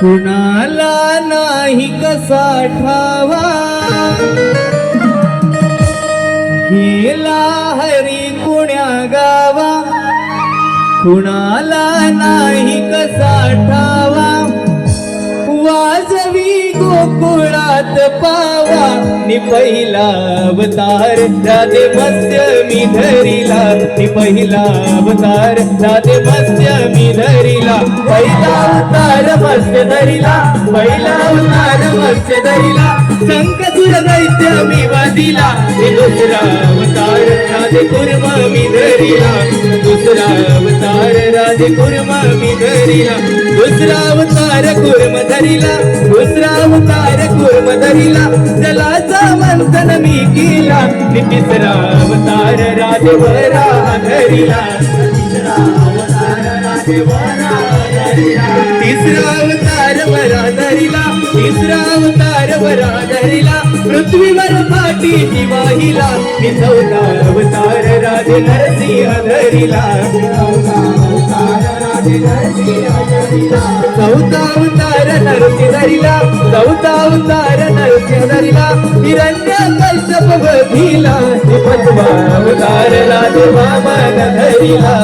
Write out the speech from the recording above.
कुणाला नाही कसा ठावा गेला हरी कुण्या गावा, कुणाला नाही कसा ठावा वाजवी गोकुळात पावा नि पहिला अवतार राधे मत्स्य मी धरिला, नि पहिला अवतार राधे मत्स्य मी धरिला, पहिला अवतार मत्स्य धरिला, पहिला अवतार मत्स्य धरिला, संकटुर दैत्य मी वादिला, दुसरा अवतार राधे कुर्म मी धरिला, दुसरा अवतार राधे कुर्म मी धरिला, दुसरा अवतार कुर्म धरिला, दुसरा अवतार कुर्म धरिला, जलाचा मंथन मी केला, तिसरा अवतार राधे वरा धरिला, तिसरा अवतार राधे वरा धरिला, तिसरा अवतार वरा धरिला, तिसरा अवतार वरा धरिला, पृथ्वीवर पाठीची वाहिला, चौथा अवतार राधे नरसिंह धरिला, चौथा अवतार राधे नरसिंह धरिला, चौथा अवतार नरसिंह धरिला, चौथा अवतार नरसिंह धरिला, हिरण्य कश्यप वधिला, पाचवा अवतार राधे वामन धरिला.